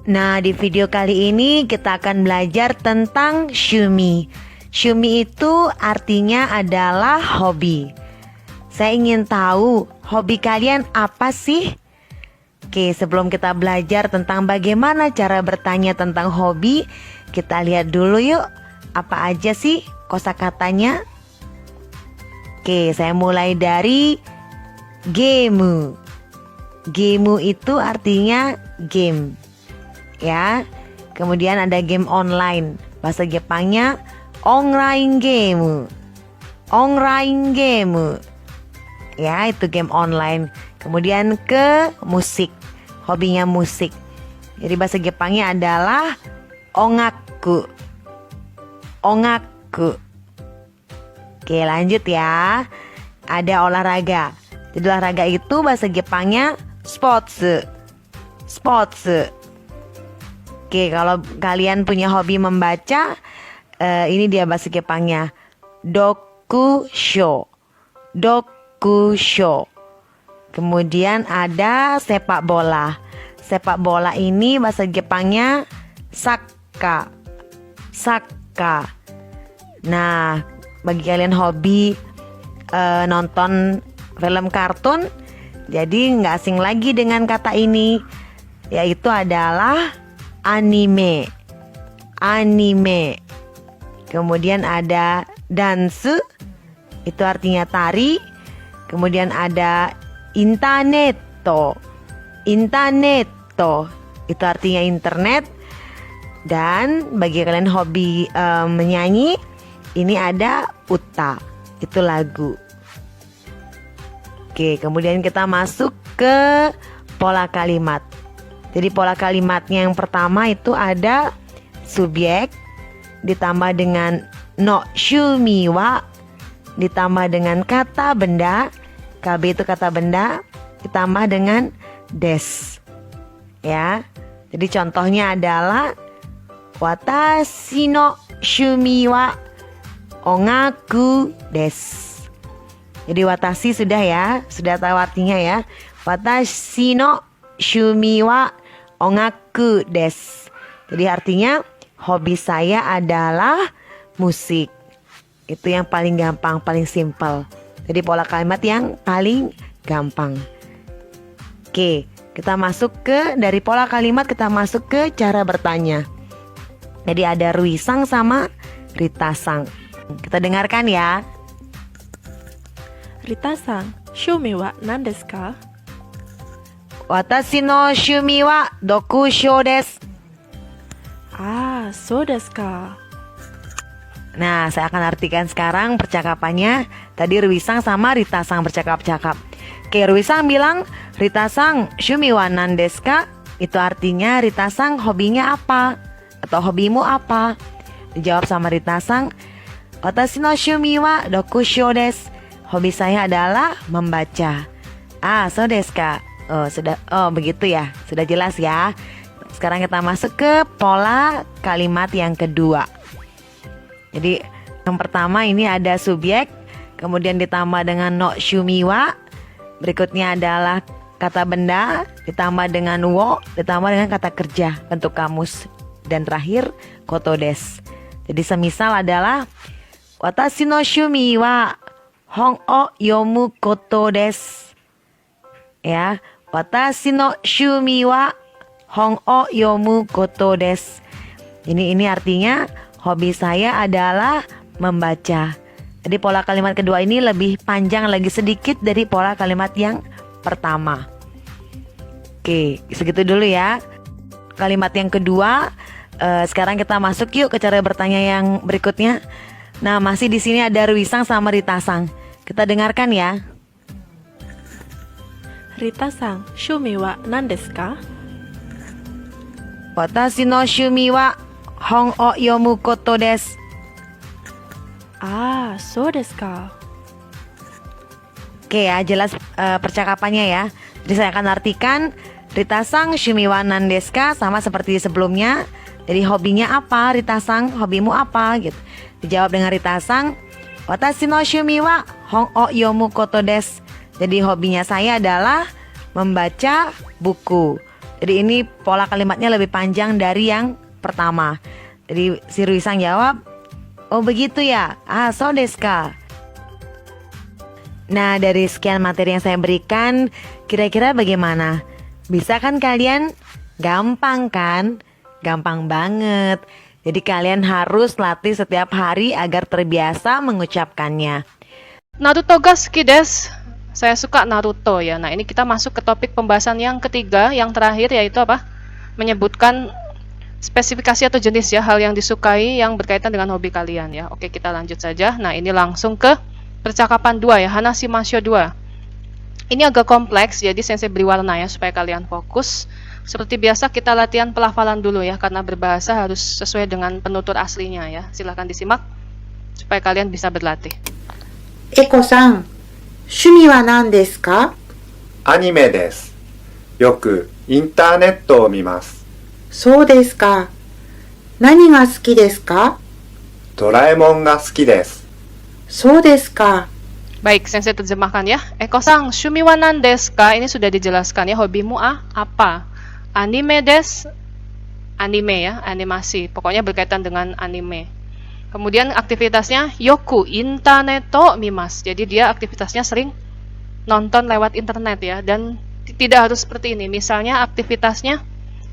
Nah, di video kali ini kita akan belajar tentang Shumi. Shumi itu artinya adalah hobi. Saya ingin tahu hobi kalian apa sih? Oke, sebelum kita belajar tentang bagaimana cara bertanya tentang hobi, kita lihat dulu yuk, apa aja sih kosakatanya? Oke, saya mulai dari game. Game itu artinya game. Ya, kemudian ada game online, bahasa Jepangnya online game. Online game. Ya, itu game online. Kemudian ke musik, hobinya musik. Jadi bahasa Jepangnya adalah ongaku. Ongaku. Oke, lanjut ya. Ada olahraga. Jadi olahraga itu bahasa Jepangnya sports. Sports. Oke, kalau kalian punya hobi membaca, ini dia bahasa Jepangnya dokusho. Dokusho. Kemudian ada sepak bola. Sepak bola ini bahasa Jepangnya sakka. Sakka. Nah, bagi kalian hobi nonton film kartun, jadi nggak asing lagi dengan kata ini, yaitu adalah anime. Anime. Kemudian ada dance, itu artinya tari. Kemudian ada interneto. Interneto, itu artinya internet. Dan bagi kalian hobi menyanyi, ini ada uta, itu lagu. Oke, kemudian kita masuk ke pola kalimat. Jadi pola kalimatnya yang pertama itu ada subjek ditambah dengan no shumi wa, ditambah dengan kata benda, KB itu kata benda, ditambah dengan des. Ya. Jadi contohnya adalah watashi no shumi wa ongaku desu. Jadi watashi sudah ya, sudah tahu artinya ya. Watashi no shumi wa ongaku desu. Jadi artinya hobi saya adalah musik. Itu yang paling gampang, paling simple. Jadi pola kalimat yang paling gampang. Oke, kita masuk ke dari pola kalimat, kita masuk ke cara bertanya. Jadi ada Ruisang sama Rita-sang. Kita dengarkan ya. Rita-san, shumi wa nan desu ka? Watashi no shumi wa dokusho desu. Ah, so desu ka. Nah, saya akan artikan sekarang percakapannya. Tadi Ruisang sama Rita-sang bercakap-cakap. Oke, Ruisang bilang, Rita-sang, shumi wa nan desu ka? Itu artinya, Rita-sang hobinya apa? Atau hobimu apa? Dijawab sama Rita-sang, watashi no shumi wa dokusho desu. Hobi saya adalah membaca. Ah, so desu ka? Oh, sudah. Oh, begitu ya. Sudah jelas ya. Sekarang kita masuk ke pola kalimat yang kedua. Jadi yang pertama ini ada subjek, kemudian ditambah dengan no shumi wa. Berikutnya adalah kata benda, ditambah dengan wo, ditambah dengan kata kerja, bentuk kamus. Dan terakhir koto desu. Jadi semisal adalah watashi no shumi wa hon o yomu koto desu. Ya, watashi no shumi wa hon o yomu koto desu. Ini artinya hobi saya adalah membaca. Jadi pola kalimat kedua ini lebih panjang lagi sedikit dari pola kalimat yang pertama. Oke, segitu dulu ya. Kalimat yang kedua. Sekarang kita masuk yuk ke cara bertanya yang berikutnya. Nah, masih di sini ada Ruisang sama Rita-sang. Kita dengarkan ya. Rita-san, shumi wa nan desu ka? Watashi no shumi wa hon o yomu koto desu. Ah, so desu ka. Oke ya, jelas percakapannya ya. Jadi saya akan artikan Rita-sang shumi wa nan desu ka sama seperti sebelumnya. Jadi hobinya apa? Rita-sang, hobimu apa? Gitu. Dijawab dengan Rita-sang, watashi no shumi wa hon o yomu koto desu. Jadi hobinya saya adalah membaca buku. Jadi ini pola kalimatnya lebih panjang dari yang pertama. Jadi si Ruisang jawab, oh begitu ya, so desu ka. Nah, dari sekian materi yang saya berikan, kira-kira bagaimana? Bisa kan kalian? Gampang kan? Gampang banget. Jadi kalian harus latih setiap hari agar terbiasa mengucapkannya. Naruto ga suki desu. Saya suka Naruto ya. Nah, ini kita masuk ke topik pembahasan yang ketiga, yang terakhir, yaitu apa? Menyebutkan spesifikasi atau jenis ya, hal yang disukai yang berkaitan dengan hobi kalian ya. Oke, kita lanjut saja. Nah, ini langsung ke percakapan 2 ya, Hanashi Masho 2. Ini agak kompleks, jadi saya beri warna ya, supaya kalian fokus. Seperti biasa, kita latihan pelafalan dulu ya, karena berbahasa harus sesuai dengan penutur aslinya ya. Silahkan disimak, supaya kalian bisa berlatih. エコさん、趣味は何ですか？アニメです。よくインターネットを見ます。そうですか。何が好きですか？ドラえもんが好きです。そうですか。 Baik, saya terjemahkan ya. Eko-sang, shumi wa nan desu ka? Ini sudah dijelaskan ya, hobimu apa? Anime desu. Anime ya, animasi. Pokoknya berkaitan dengan anime. Kemudian aktivitasnya yoku interneto mimas. Jadi dia aktivitasnya sering nonton lewat internet ya, dan tidak harus seperti ini. Misalnya aktivitasnya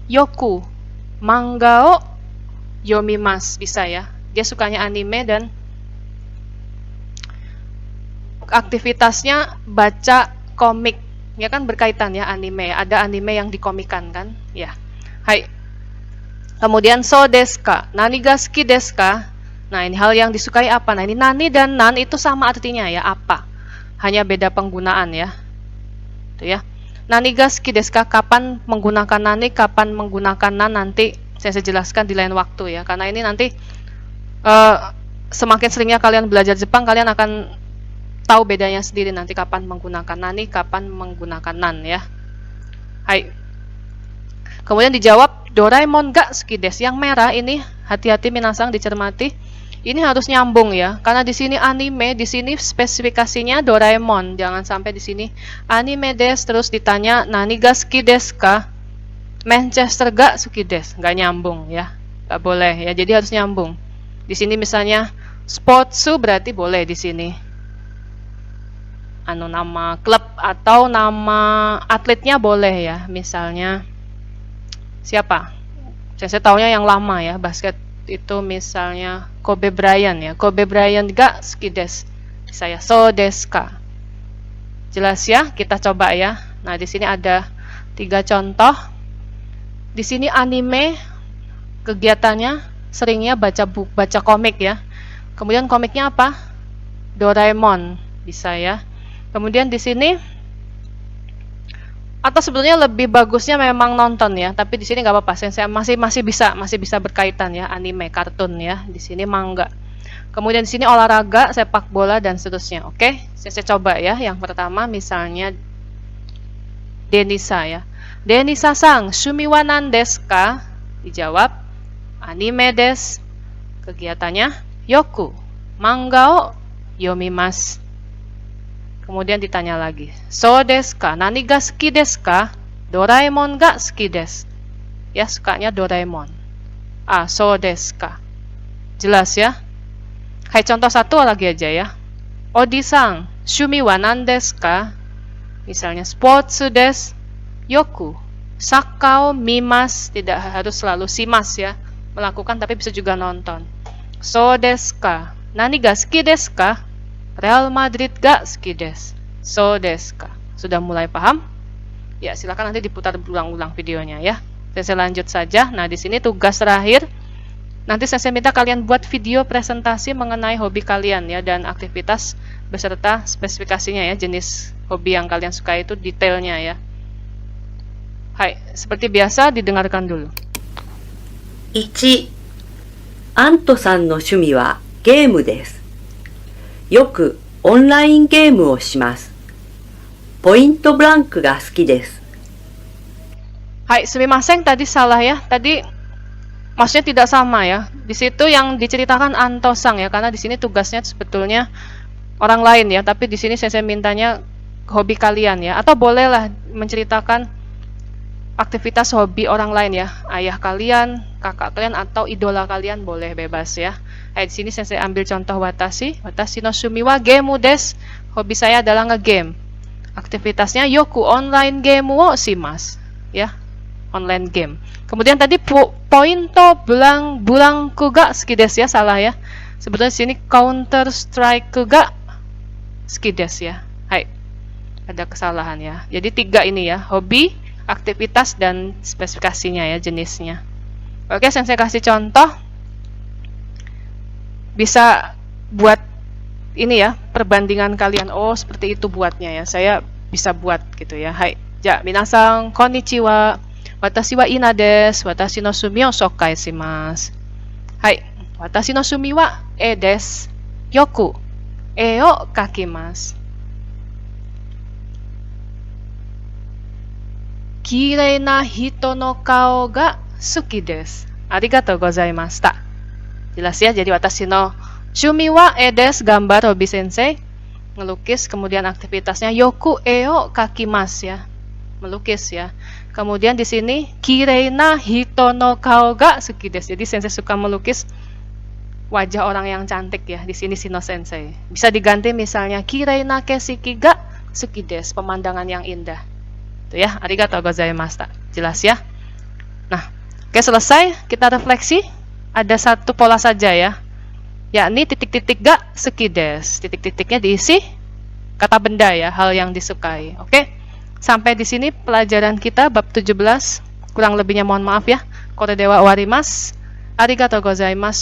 yoku mangao yomimas, bisa ya. Dia sukanya anime dan aktivitasnya baca komik. Ya kan berkaitan ya, anime. Ada anime yang dikomikan kan? Ya. Hai. Kemudian so desu ka? Nani ga suki desu ka? Nah, ini hal yang disukai apa? Nah, ini nani dan nan itu sama artinya ya, apa? Hanya beda penggunaan ya. Itu ya. Nani ga suki desu ka? Kapan menggunakan nani, kapan menggunakan nan, nanti saya jelaskan di lain waktu ya. Karena ini nanti semakin seringnya kalian belajar Jepang, kalian akan tahu bedanya sendiri nanti kapan menggunakan nani, kapan menggunakan nan ya. Hai. Kemudian dijawab Doraemon ga suki desu. Yang merah ini hati-hati minasang, dicermati. Ini harus nyambung ya, karena di sini anime, di sini spesifikasinya Doraemon. Jangan sampai di sini anime desu terus ditanya nani ga suki desu ka? Manchester ga suki desu. Nggak nyambung ya, nggak boleh ya. Jadi harus nyambung. Di sini misalnya sportsu berarti boleh di sini. Nama klub atau nama atletnya boleh ya. Misalnya siapa? Saya taunya yang lama ya, basket itu misalnya Kobe Bryant ya. Kobe Bryant ga suki desu. Saya so desu ka. Jelas ya? Kita coba ya. Nah, di sini ada 3 contoh. Di sini anime kegiatannya seringnya baca komik ya. Kemudian komiknya apa? Doraemon, bisa ya. Kemudian di sini, atau sebetulnya lebih bagusnya memang nonton ya, tapi di sini nggak apa-apa. Saya masih bisa berkaitan ya, anime, kartun ya. Di sini manga. Kemudian di sini olahraga, sepak bola dan seterusnya. Oke, saya coba ya. Yang pertama misalnya Denisa ya. Denisa-sang, shumi wa nan desu ka? Dijawab anime desu. Kegiatannya yoku manga o yomimasu. Kemudian ditanya lagi, so desu ka? Nani ga suki desu ka? Doraemon ga suki desu. Ya, sukanya Doraemon. So desu ka? Jelas ya? Hai, contoh satu lagi aja ya. Odi-san, shumi wa nan desu ka? Misalnya sportsu desu. Yoku sakka o mimasu. Tidak harus selalu simas ya, melakukan, tapi bisa juga nonton. So desu ka? Nani ga suki desu ka? Real Madrid ga suki desu. So desu ka? Sudah mulai paham? Ya, silakan nanti diputar berulang-ulang videonya ya. Saya lanjut saja. Nah, di sini tugas terakhir. Nanti saya minta kalian buat video presentasi mengenai hobi kalian ya, dan aktivitas beserta spesifikasinya ya, jenis hobi yang kalian suka itu detailnya ya. Hai, seperti biasa didengarkan dulu. 1、アントさんの趣味はゲームです。よくオンラインゲームをします。ポイントブランクが好きです。Hai, sumimasen, tadi salah ya. Tadi maksudnya tidak sama ya. Di situ yang diceritakan Antosang ya, karena di sini tugasnya sebetulnya orang lain ya, tapi di sini saya mintanya hobi kalian ya. Atau bolehlah menceritakan aktivitas hobi orang lain ya, ayah kalian, kakak kalian, atau idola kalian, boleh bebas ya. Di sini saya ambil contoh watashi no shumi wa gemu desu. Hobi saya adalah ngegame. Aktivitasnya yoku online game wo shimasu ya, online game. Kemudian tadi pointo bulang ga suki desu ya, salah ya. Sebetulnya di sini Counter Strike ga suki desu ya. Hai. Ada kesalahan ya. Jadi 3 ini ya, hobi, aktivitas, dan spesifikasinya ya, jenisnya. Oke, saya kasih contoh. Bisa buat ini ya, perbandingan kalian. Oh, seperti itu buatnya ya. Saya bisa buat gitu ya. Hai. Ja, minasang konnichiwa. Watashi wa ina desu. Watashi no shumi o shokai shimasu. Hai. Watashi no shumi wa e desu. Yoku e o kakimasu. Kirei na hito no kao ga suki desu. Arigatou gozaimashita. Jelas ya, jadi watashi no shumi wa e desu, gambar hobi sensei, melukis, kemudian aktivitasnya yoku e o kakimasu ya, melukis ya. Kemudian di sini kirei na hito no kao ga suki desu. Jadi sensei suka melukis wajah orang yang cantik ya. Di sini Shino sensei. Bisa diganti misalnya kirei na keshiki ga suki desu, pemandangan yang indah. Itu ya, arigatou gozaimashita. Jelas ya. Nah, oke, selesai. Kita refleksi. Ada satu pola saja ya, yakni titik-titik ga suki desu. Titik-titiknya diisi kata benda ya, hal yang disukai. Oke, sampai di sini pelajaran kita bab 17. Kurang lebihnya mohon maaf ya. Kore de wa owarimasu. Arigatou gozaimasu.